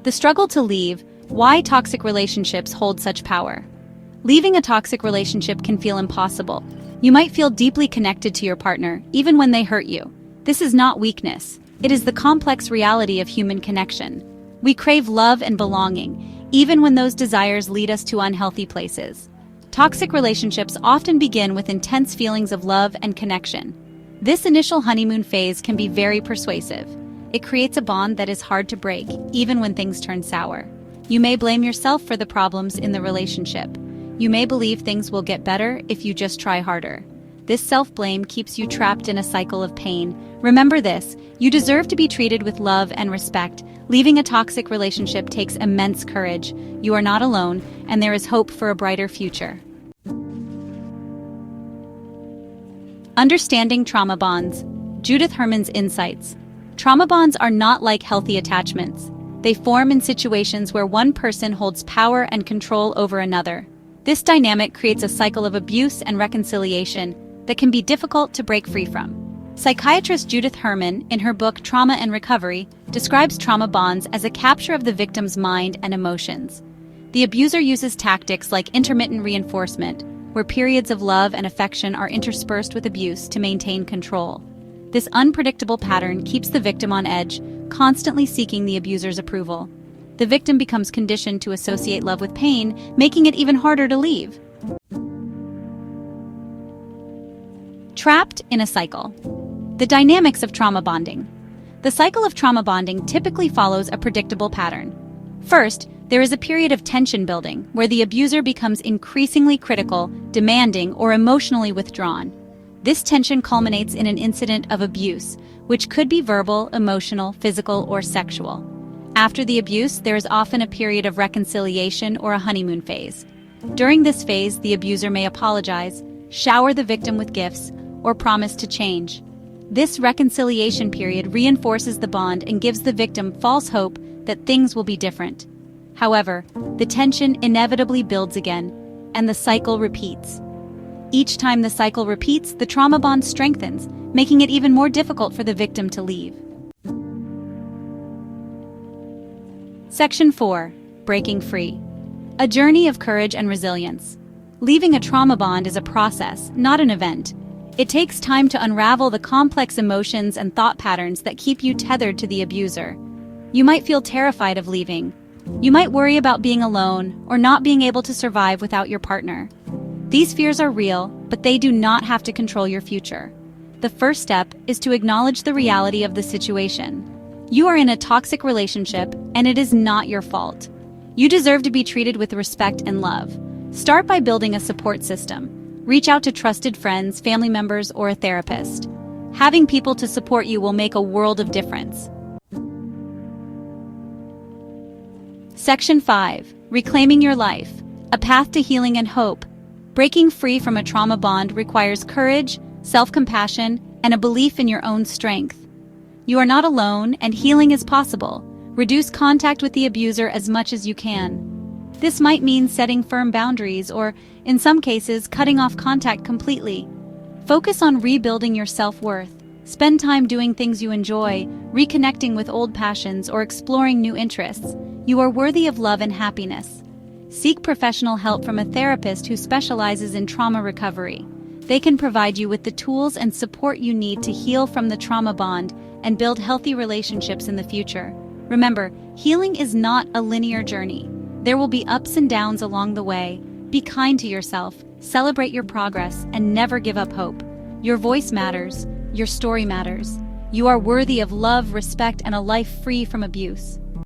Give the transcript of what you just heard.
The struggle to leave, why toxic relationships hold such power. Leaving a toxic relationship can feel impossible. You might feel deeply connected to your partner, even when they hurt you. This is not weakness. It is the complex reality of human connection. We crave love and belonging, even when those desires lead us to unhealthy places. Toxic relationships often begin with intense feelings of love and connection. This initial honeymoon phase can be very persuasive. It creates a bond that is hard to break, even when things turn sour. You may blame yourself for the problems in the relationship. You may believe things will get better if you just try harder. This self-blame keeps you trapped in a cycle of pain. Remember this, you deserve to be treated with love and respect. Leaving a toxic relationship takes immense courage. You are not alone, and there is hope for a brighter future. Understanding trauma bonds. Judith Herman's insights. Trauma bonds are not like healthy attachments. They form in situations where one person holds power and control over another. This dynamic creates a cycle of abuse and reconciliation that can be difficult to break free from. Psychiatrist Judith Herman, in her book Trauma and Recovery, describes trauma bonds as a capture of the victim's mind and emotions. The abuser uses tactics like intermittent reinforcement, where periods of love and affection are interspersed with abuse to maintain control. This unpredictable pattern keeps the victim on edge, constantly seeking the abuser's approval. The victim becomes conditioned to associate love with pain, making it even harder to leave. Trapped in a cycle. The dynamics of trauma bonding. The cycle of trauma bonding typically follows a predictable pattern. First, there is a period of tension building, where the abuser becomes increasingly critical, demanding, or emotionally withdrawn. This tension culminates in an incident of abuse, which could be verbal, emotional, physical, or sexual. After the abuse, there is often a period of reconciliation or a honeymoon phase. During this phase, the abuser may apologize, shower the victim with gifts, or promise to change. This reconciliation period reinforces the bond and gives the victim false hope that things will be different. However, the tension inevitably builds again, and the cycle repeats. Each time the cycle repeats, the trauma bond strengthens, making it even more difficult for the victim to leave. Section 4. Breaking free. A journey of courage and resilience. Leaving a trauma bond is a process, not an event. It takes time to unravel the complex emotions and thought patterns that keep you tethered to the abuser. You might feel terrified of leaving. You might worry about being alone or not being able to survive without your partner. These fears are real, but they do not have to control your future. The first step is to acknowledge the reality of the situation. You are in a toxic relationship, and it is not your fault. You deserve to be treated with respect and love. Start by building a support system. Reach out to trusted friends, family members, or a therapist. Having people to support you will make a world of difference. Section 5. Reclaiming your life. A path to healing and hope. Breaking free from a trauma bond requires courage, self-compassion, and a belief in your own strength. You are not alone, and healing is possible. Reduce contact with the abuser as much as you can. This might mean setting firm boundaries or, in some cases, cutting off contact completely. Focus on rebuilding your self-worth. Spend time doing things you enjoy, reconnecting with old passions, or exploring new interests. You are worthy of love and happiness. Seek professional help from a therapist who specializes in trauma recovery. They can provide you with the tools and support you need to heal from the trauma bond and build healthy relationships in the future. Remember, healing is not a linear journey. There will be ups and downs along the way. Be kind to yourself, celebrate your progress, and never give up hope. Your voice matters. Your story matters. You are worthy of love, respect, and a life free from abuse.